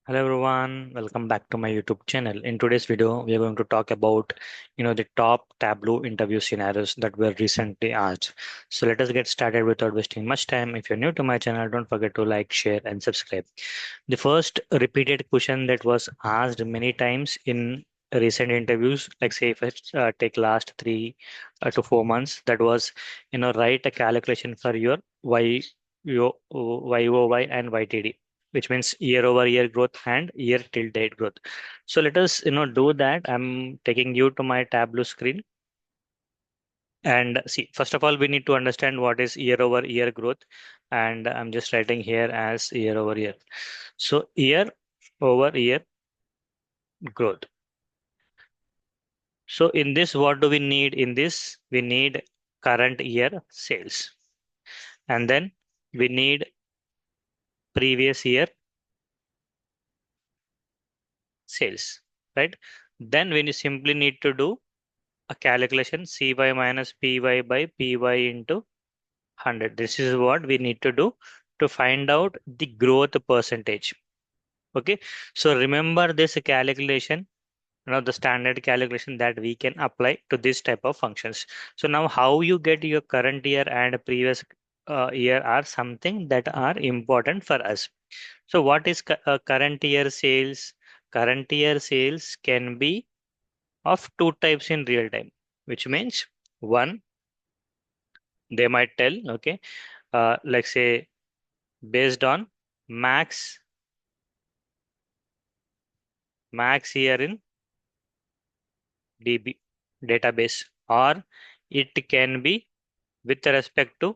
Hello everyone, welcome back to my YouTube channel. In today's video, we are going to talk about, the top Tableau interview scenarios that were recently asked. So let us get started without wasting much time. If you're new to my channel, don't forget to like, share, and subscribe. The first repeated question that was asked many times in recent interviews, like say if I take last 3 to 4 months, that was, write a calculation for your YOY and YTD, which means year over year growth and year till date growth. So let us, do that. I'm taking you to my Tableau screen. And see, first of all, we need to understand what is year over year growth. And I'm just writing here as year over year. So year over year growth. So in this, what do we need in this? We need current year sales. And then we need previous year sales, right? Then we simply need to do a calculation CY minus PY by PY into 100. This is what we need to do to find out the growth percentage. Okay. So remember this calculation, the standard calculation that we can apply to this type of functions. So now how you get your current year and previous year are something that are important for us. So what is current year sales? Current year sales can be of two types in real time, which means one, they might tell, okay, like say based on max year in DB database, or it can be with respect to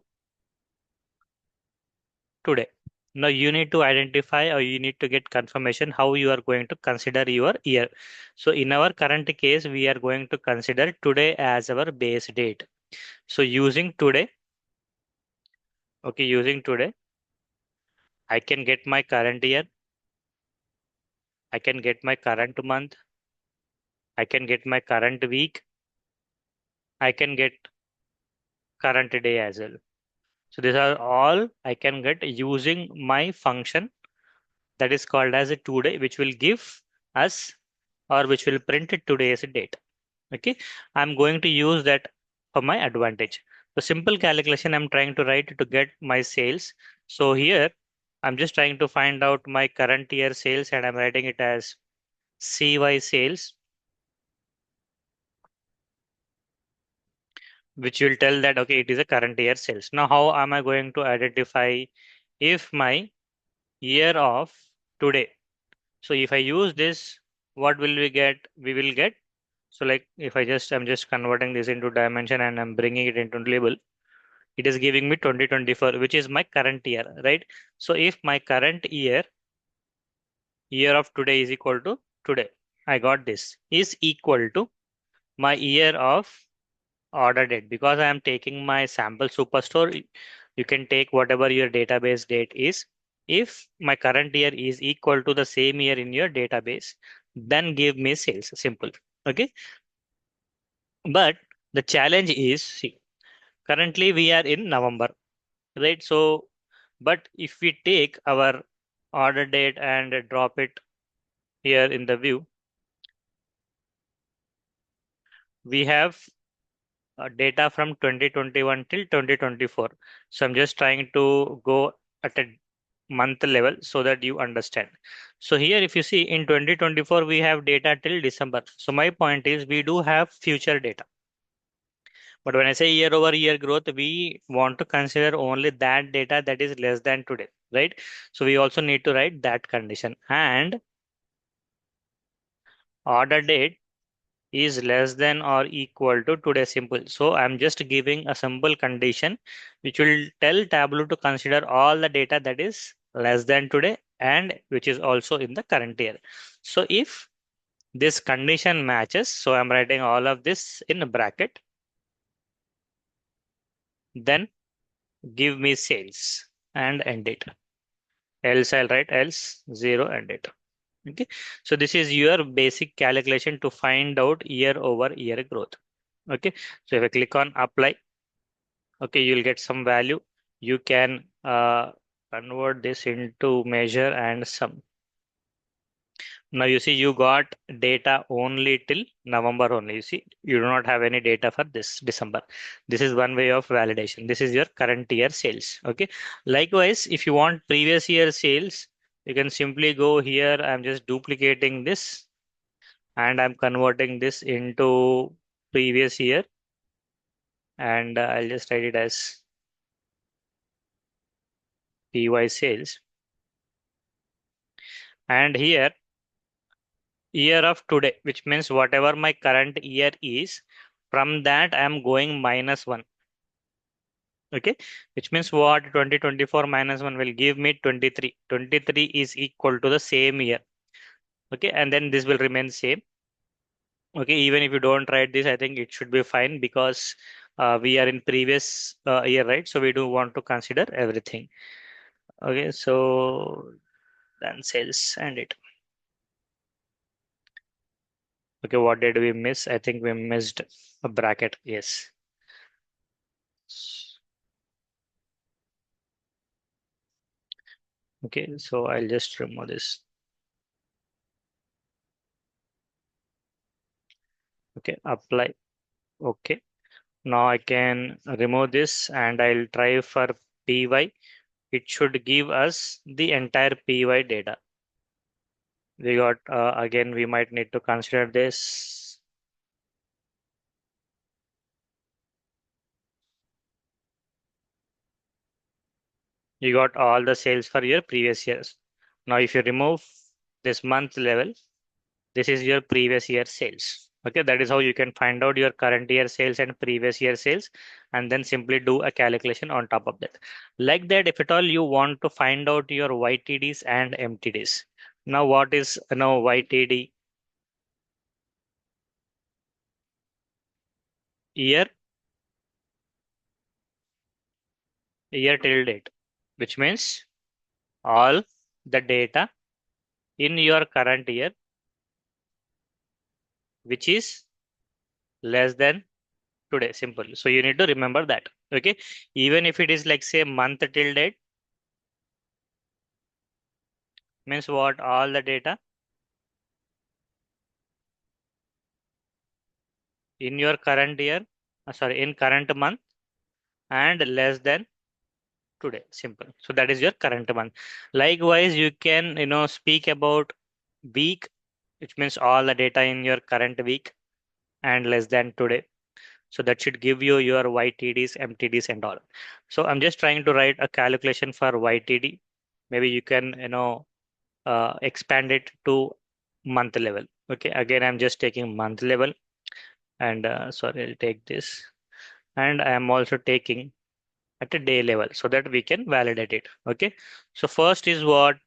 today. Now you need to identify or you need to get confirmation how you are going to consider your year. So in our current case, we are going to consider today as our base date. So using today, okay, using today, I can get my current year, I can get my current month, I can get my current week, I can get current day as well. So these are all I can get using my function that is called as a today, which will give us or which will print today's date. Okay, I'm going to use that for my advantage. The simple calculation I'm trying to write to get my sales. So here I'm just trying to find out my current year sales and I'm writing it as CY sales, which will tell that okay, it is a current year sales. Now, how am I going to identify if my year of today? So if I use this, what will we get? We will get, so like if I'm just converting this into dimension and I'm bringing it into label, it is giving me 2024, which is my current year, right? So if my current year of today is equal to today, I got this is equal to my year of order date. Because I am taking my sample superstore, you can take whatever your database date is. If my current year is equal to the same year in your database, then give me sales. Simple. Okay. But the challenge is, see, currently we are in November, right? So, but if we take our order date and drop it here in the view, we have data from 2021 till 2024. So I'm just trying to go at a month level so that you understand. So here, if you see in 2024, we have data till December. So my point is we do have future data. But when I say year over year growth, we want to consider only that data that is less than today, right? So we also need to write that condition, and order date is less than or equal to today. Simple. So I'm just giving a simple condition which will tell Tableau to consider all the data that is less than today and which is also in the current year. So if this condition matches, so I'm writing all of this in a bracket, then give me sales and end it. Else I'll write else 0 end it. Okay. So this is your basic calculation to find out year over year growth. Okay. So if I click on apply, okay, you'll get some value. You can convert this into measure and sum. Now you see you got data only till November only. You see you do not have any data for this December. This is one way of validation. This is your current year sales. Okay. Likewise, if you want previous year sales, you can simply go here. I'm just duplicating this and I'm converting this into previous year, and I'll just write it as PY sales. And here year of today, which means whatever my current year is, from that I'm going minus 1. Okay, which means what, 2024 minus 1 will give me 23. 23 is equal to the same year. Okay, and then this will remain same. Okay, even if you don't write this, I think it should be fine because we are in previous year, right? So we do want to consider everything. Okay, so then sales and it. Okay, what did we miss? I think we missed a bracket. Yes. Okay, so I'll just remove this. Okay, apply. Okay, now I can remove this and I'll try for PY. It should give us the entire PY data. We got, again, we might need to consider this. You got all the sales for your previous years. Now, if you remove this month level, this is your previous year sales. Okay, that is how you can find out your current year sales and previous year sales, and then simply do a calculation on top of that. Like that, if at all you want to find out your YTDs and MTDs. Now, what is now YTD? Year, year till date, which means all the data in your current year, which is less than today. Simple. So you need to remember that. Okay, even if it is like say month till date, means what, all the data in your current year, sorry, in current month and less than today. Simple. So that is your current month. Likewise, you can, speak about week, which means all the data in your current week and less than today. So that should give you your YTDs, MTDs and all. So I'm just trying to write a calculation for YTD. Maybe you can, expand it to month level. Okay. Again, I'm just taking month level, and sorry, I'll take this. And I am also taking at a day level so that we can validate it. Okay. So first is what,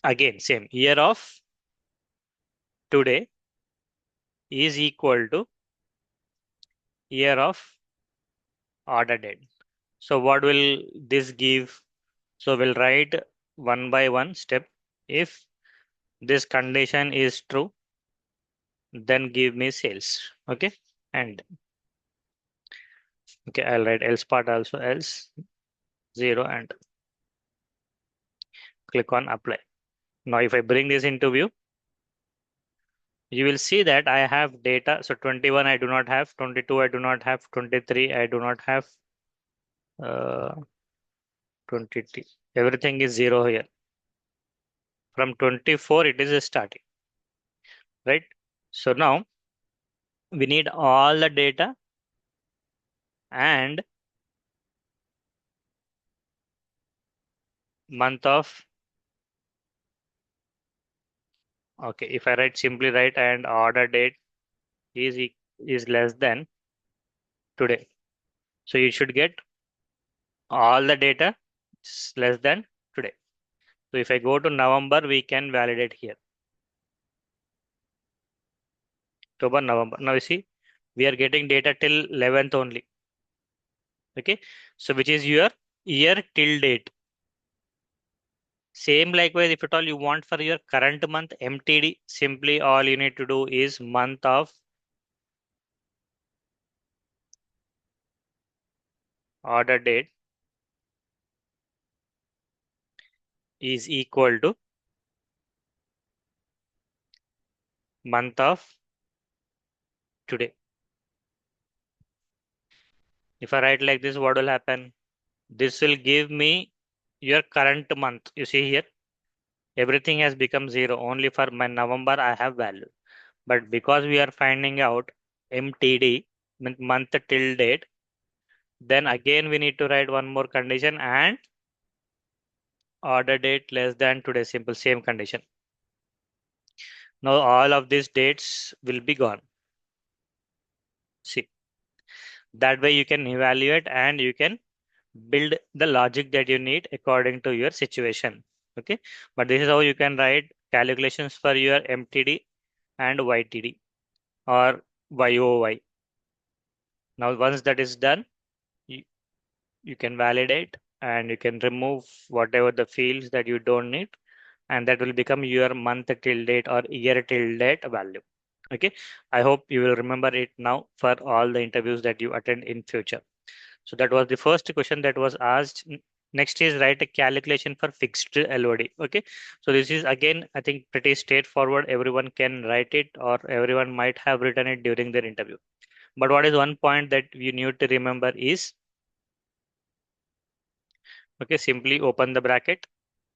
again, same year of today is equal to year of order date. So what will this give? So we'll write one by one step. If this condition is true, then give me sales. Okay. And okay, I'll write else part also, else 0, and click on apply. Now, if I bring this into view, you will see that I have data. So 21 I do not have, 22 I do not have, 23 I do not have, uh, 20. Everything is 0 here. From 24 it is starting, right? So now we need all the data and month of. Okay, if I write simply write and order date is less than today. So you should get all the data is less than today. So if I go to November, we can validate here. October, November. Now you see, we are getting data till 11th only. Okay. So which is your year till date. Same likewise, if at all you want for your current month MTD, simply all you need to do is month of order date is equal to month of today. If I write like this, what will happen? This will give me your current month. You see here, everything has become zero. Only for my November, I have value. But because we are finding out MTD, month till date, then again we need to write one more condition and order date less than today. Simple, same condition. Now all of these dates will be gone. See, that way you can evaluate and you can build the logic that you need according to your situation. Okay, but this is how you can write calculations for your MTD and YTD or YOY. Now once that is done, you, you can validate and you can remove whatever the fields that you don't need, and that will become your month till date or year till date value. Okay, I hope you will remember it now for all the interviews that you attend in future. So that was the first question that was asked. Next is write a calculation for fixed LOD. Okay, so this is again I think pretty straightforward. Everyone can write it or everyone might have written it during their interview. But what is one point that you need to remember is, okay, simply open the bracket,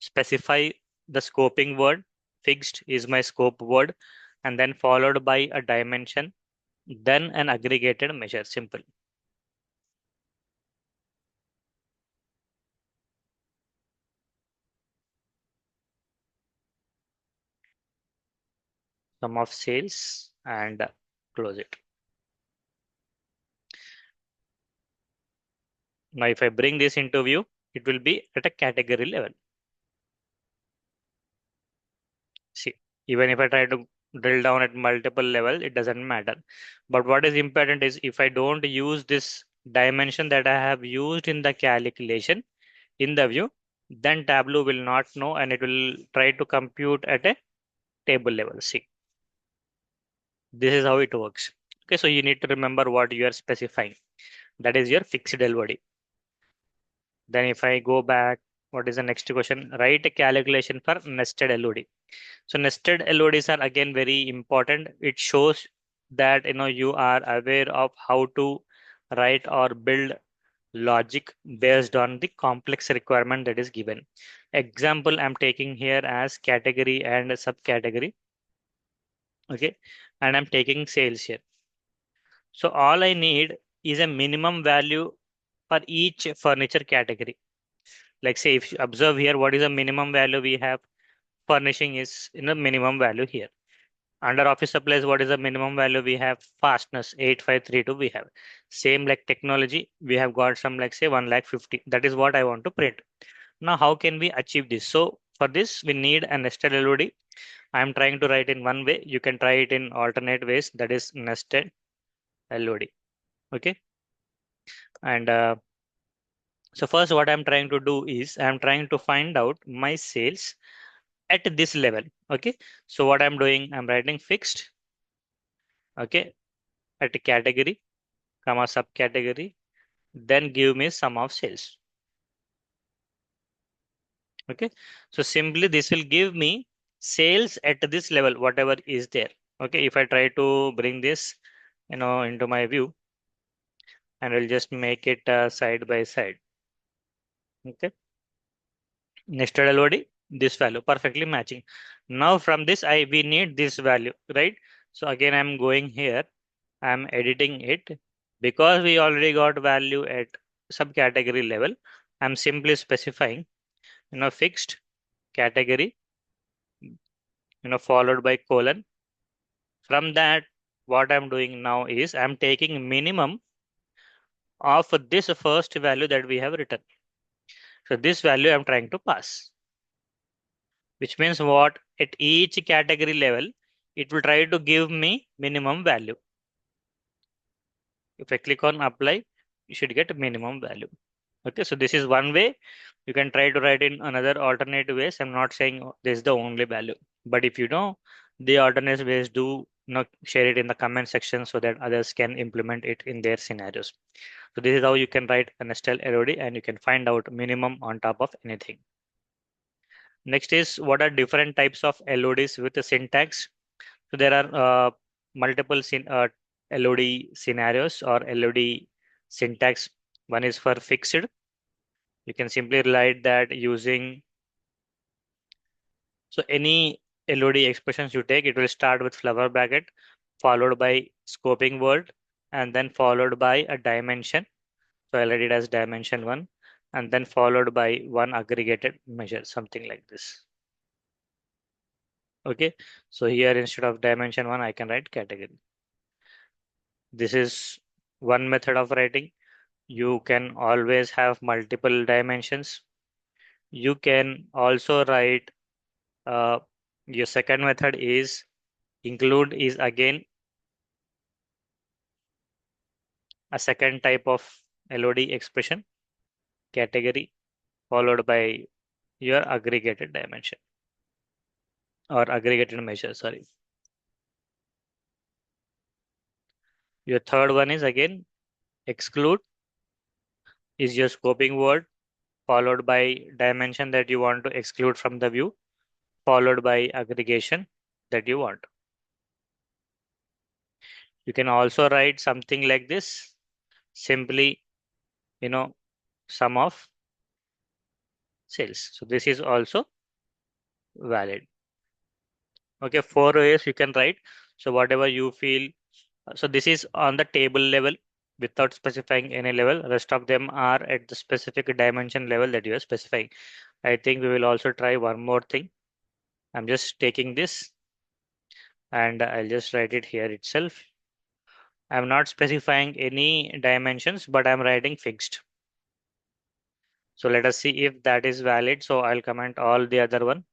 specify the scoping word, fixed is my scope word, and then followed by a dimension, then an aggregated measure. Simple. Sum of sales and close it. Now, if I bring this into view, it will be at a category level. See, even if I try to drill down at multiple level, it doesn't matter. But what is important is if I don't use this dimension that I have used in the calculation in the view, then Tableau will not know and it will try to compute at a table level. See, this is how it works. Okay, so you need to remember what you are specifying. That is your fixed LOD. Then if I go back, what is the next question? Write a calculation for nested LOD. So nested LODs are again very important. It shows that you are aware of how to write or build logic based on the complex requirement that is given. Example I'm taking here as category and subcategory. Okay, and I'm taking sales here. So all I need is a minimum value for each furniture category. Like say if you observe here, what is the minimum value we have? Furnishing is in a minimum value here. Under office supplies, what is the minimum value we have? Fastness 8532 we have. Same like technology, we have got some like say 1,50,000. That is what I want to print. Now, how can we achieve this? So for this, we need a nested LOD. I am trying to write in one way. You can try it in alternate ways. That is nested LOD. Okay. And so first, what I'm trying to do is I'm trying to find out my sales at this level. Okay. So what I'm doing, I'm writing fixed. Okay. At a category, comma subcategory, then give me sum of sales. Okay. So simply this will give me sales at this level, whatever is there. Okay. If I try to bring this, into my view and we'll just make it side by side. Okay. Nested LOD, this value perfectly matching. Now from this, we need this value, right? So again, I'm going here. I'm editing it because we already got value at subcategory level. I'm simply specifying, fixed category, followed by colon. From that, what I'm doing now is I'm taking minimum of this first value that we have written. So this value I'm trying to pass, which means what at each category level, it will try to give me minimum value. If I click on apply, you should get minimum value. Okay, so this is one way. You can try to write in another alternative ways. I'm not saying this is the only value, but if you know the alternate ways, do share it in the comment section so that others can implement it in their scenarios. So this is how you can write a nested LOD and you can find out minimum on top of anything. Next is what are different types of LODs with the syntax. So there are multiple LOD scenarios or LOD syntax. One is for fixed. You can simply write that using, so any LOD expressions you take, it will start with flower bracket, followed by scoping word, and then followed by a dimension. So I'll write it as dimension one, and then followed by one aggregated measure, something like this. Okay, so here instead of dimension one, I can write category. This is one method of writing. You can always have multiple dimensions. You can also write, uh, your second method is include is again a second type of LOD expression, category, followed by your aggregated dimension or aggregated measure, sorry. Your third one is again exclude is your scoping word, followed by dimension that you want to exclude from the view, followed by aggregation that you want. You can also write something like this, simply, you know, sum of sales. So this is also valid. Okay, four ways you can write. So whatever you feel. So this is on the table level without specifying any level. Rest of them are at the specific dimension level that you are specifying. I think we will also try one more thing. I'm just taking this and I'll just write it here itself. I'm not specifying any dimensions, but I'm writing fixed. So let us see if that is valid. So I'll comment all the other one.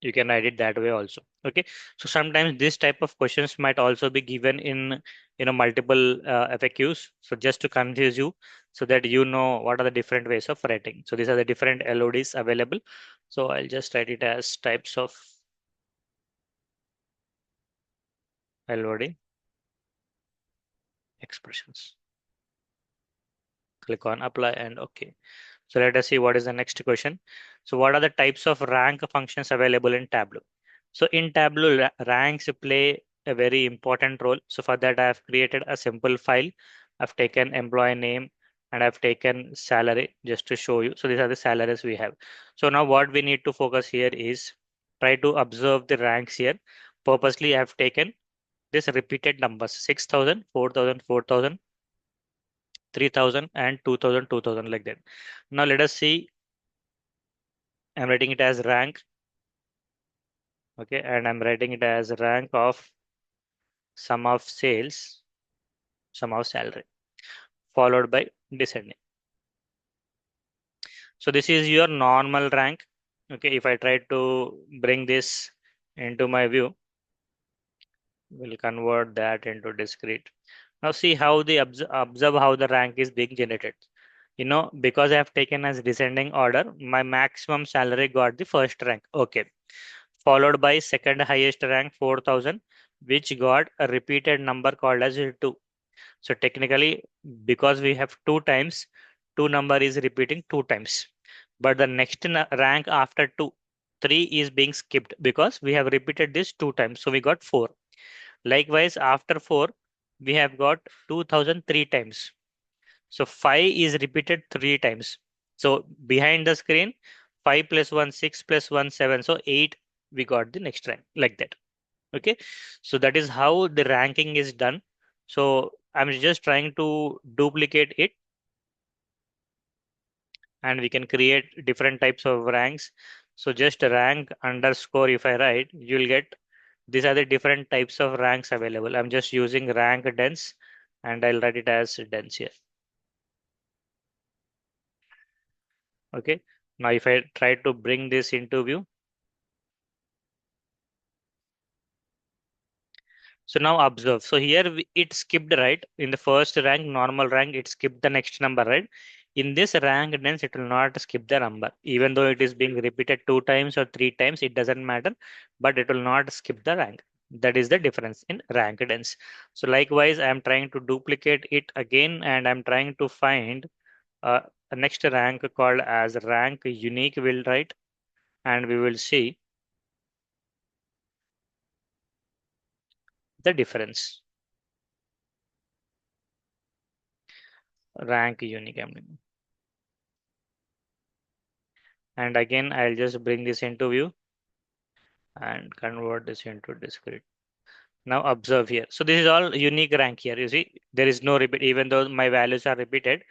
You can write it that way also. Okay, so sometimes this type of questions might also be given in, multiple FAQs, so just to confuse you, so that you know what are the different ways of writing. So these are the different LODs available. So I'll just write it as types of LOD expressions. Click on apply and okay. So let us see what is the next question. So what are the types of rank functions available in Tableau? So in Tableau, ranks play a very important role. So for that, I have created a simple file. I've taken employee name and I've taken salary just to show you. So these are the salaries we have. So now what we need to focus here is try to observe the ranks here. Purposely, I have taken this repeated numbers 6,000, 4,000, 4,000, 3,000, and 2,000, 2,000, like that. Now let us see. I'm writing it as rank. Okay, and I'm writing it as rank of sum of sales, sum of salary, followed by descending. So this is your normal rank. Okay, if I try to bring this into my view, we'll convert that into discrete. Now see how the observe how the rank is being generated. Because I have taken as descending order, my maximum salary got the first rank. Okay, followed by second highest rank 4,000, which got a repeated number called as 2. So technically, because we have two times, two number is repeating two times. But the next rank after two, 3 is being skipped because we have repeated this two times. So we got 4. Likewise, after 4, we have got 2,003 times. So 5 is repeated 3 times. So behind the screen, 5 plus 1, 6 plus 1, 7. So 8, we got the next rank like that. Okay, so that is how the ranking is done. So I'm just trying to duplicate it and we can create different types of ranks. So just rank underscore, if I write, you'll get these are the different types of ranks available. I'm just using rank dense and I'll write it as dense here. Okay, now if I try to bring this into view, so now observe. So here it skipped, right? In the first rank, normal rank, it skipped the next number, right? In this rank dense, it will not skip the number. Even though it is being repeated 2 times or 3 times, it doesn't matter, but it will not skip the rank. That is the difference in rank dense. So likewise, I am trying to duplicate it again and I'm trying to find a next rank called as rank unique, will write. and we will see the difference. Rank unique element. And again, I'll just bring this into view and convert this into discrete. Now observe here. So this is all unique rank here. You see, there is no repeat, even though my values are repeated,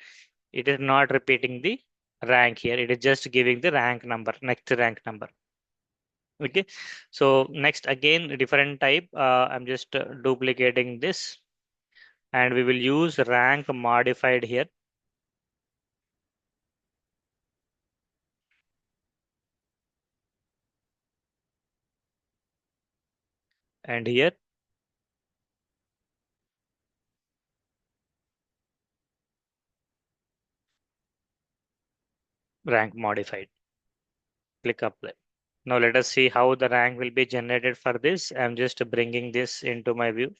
it is not repeating the rank here. It is just giving the rank number, next rank number. Okay. So next again, different type. I'm just duplicating this and we will use rank modified here. And here rank modified. Click apply. Now let us see how the rank will be generated for this. I'm just bringing this into my view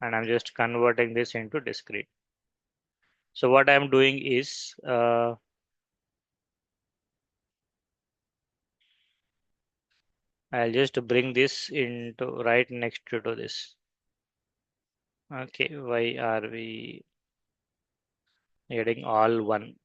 and I'm just converting this into discrete. So what I'm doing is I'll just bring this into right next to this. Okay, why are we adding all one?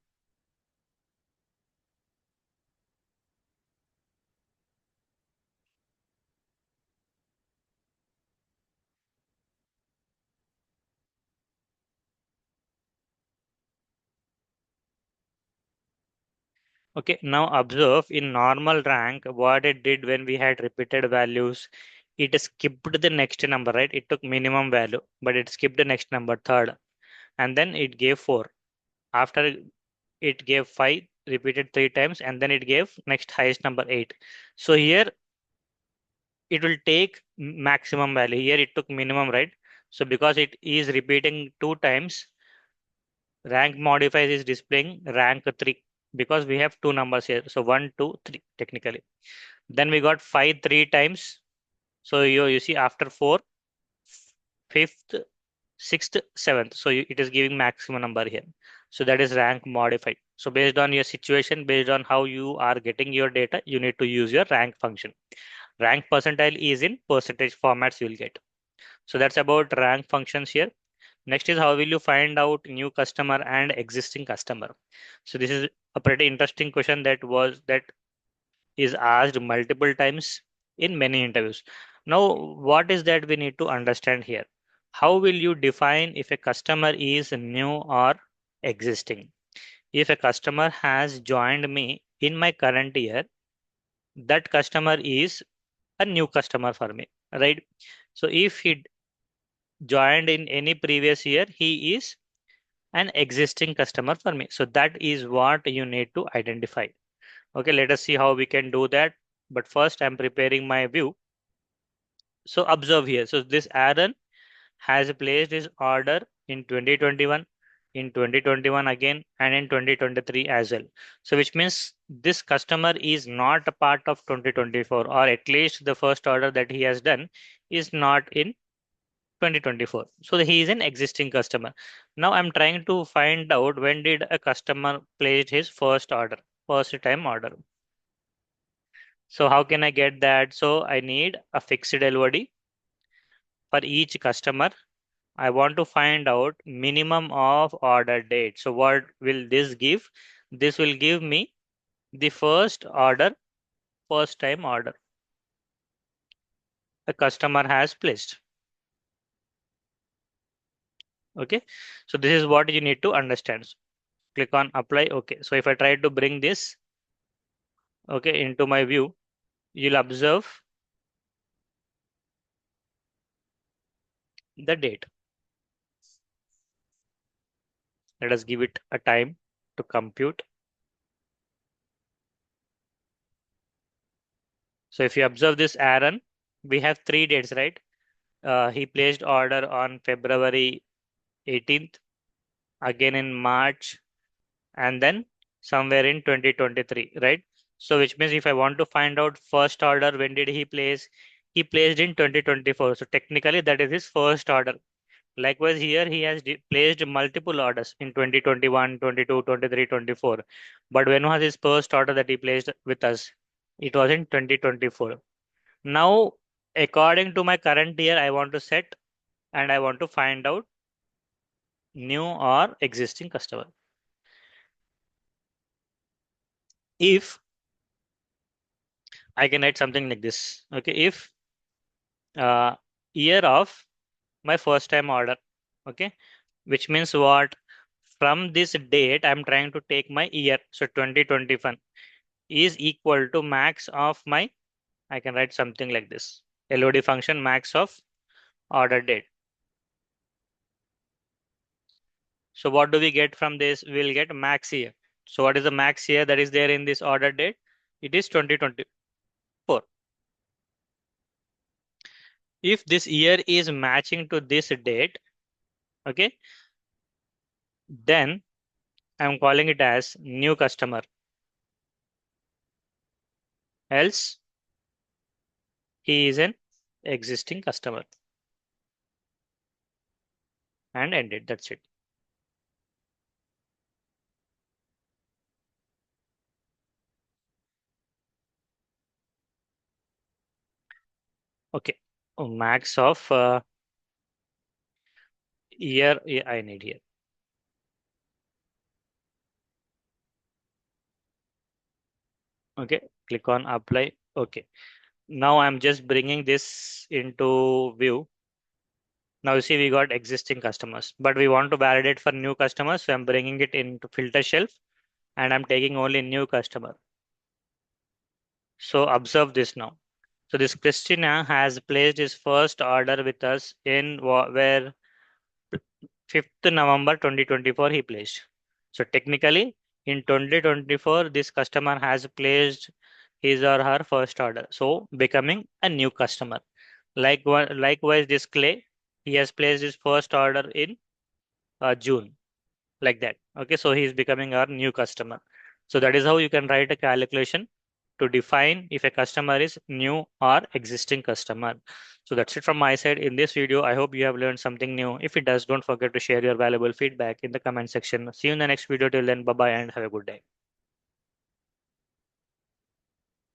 Okay, now observe in normal rank what it did when we had repeated values. It skipped the next number, right? It took minimum value, but it skipped the next number, third, and then it gave 4. After it gave 5, repeated 3 times, and then it gave next highest number 8. So here it will take maximum value. Here it took minimum, right? So because it is repeating 2 times, rank modifiers is displaying rank 3 because we have 2 numbers here. So 1, 2, 3 technically. Then we got 5 3 times. So you see after 4, fifth, sixth, seventh. So it is giving maximum number here. So that is rank modified. So based on your situation, based on how you are getting your data, you need to use your rank function. Rank percentile is in percentage formats you will get. So that's about rank functions here. Next is how will you find out new customer and existing customer. So this is a pretty interesting question that is asked multiple times in many interviews. Now, what is that we need to understand here? How will you define if a customer is new or existing? If a customer has joined me in my current year, that customer is a new customer for me, right? So if he joined in any previous year, he is an existing customer for me. So that is what you need to identify. Okay, let us see how we can do that. But first, I'm preparing my view. So observe here. So this Aaron has placed his order in 2021, in 2021 again, and in 2023 as well. So which means this customer is not a part of 2024, or at least the first order that he has done is not in 2024. So he is an existing customer. Now I'm trying to find out when did a customer place his first order, first time order. So how can I get that? So I need a fixed LOD for each customer. I want to find out minimum of order date. So what will this give? This will give me the first order, first time order a customer has placed. Okay. So this is what you need to understand. Click on apply. Okay. So if I try to bring this, okay, into my view, you'll observe the date. Let us give it a time to compute. So if you observe this Aaron, we have 3 dates, right? He placed order on February 18th, again in March, and then somewhere in 2023, right? So which means if I want to find out first order, when did he place? He placed in 2024. So technically that is his first order. Likewise, here he has placed multiple orders in 2021, 22, 23, 24. But when was his first order that he placed with us? It was in 2024. Now, according to my current year, I want to set and I want to find out new or existing customer. If I can write something like this, okay, if uh, year of my first time order, okay, which means what? From this date, I'm trying to take my year. So 2021 is equal to max of my, I can write something like this, LOD function max of order date. So what do we get from this? We'll get max year. So what is the max year that is there in this order date? It is 2024. If this year is matching to this date, okay, then I'm calling it as new customer. Else he is an existing customer and end it. That's it. Okay. Oh, max of year I need here. Okay. Click on apply. Okay. Now I'm just bringing this into view. Now you see we got existing customers, but we want to validate for new customers. So I'm bringing it into filter shelf and I'm taking only new customer. So observe this now. So this Christina has placed his first order with us in where 5th November 2024 he placed. So technically in 2024 this customer has placed his or her first order. So becoming a new customer. Likewise this Clay, he has placed his first order in June, like that. Okay, so he is becoming our new customer. So that is how you can write a calculation to define if a customer is new or existing customer. So that's it from my side in this video. I hope you have learned something new. If it does, don't forget to share your valuable feedback in the comment section. See you in the next video. Till then, bye bye and have a good day.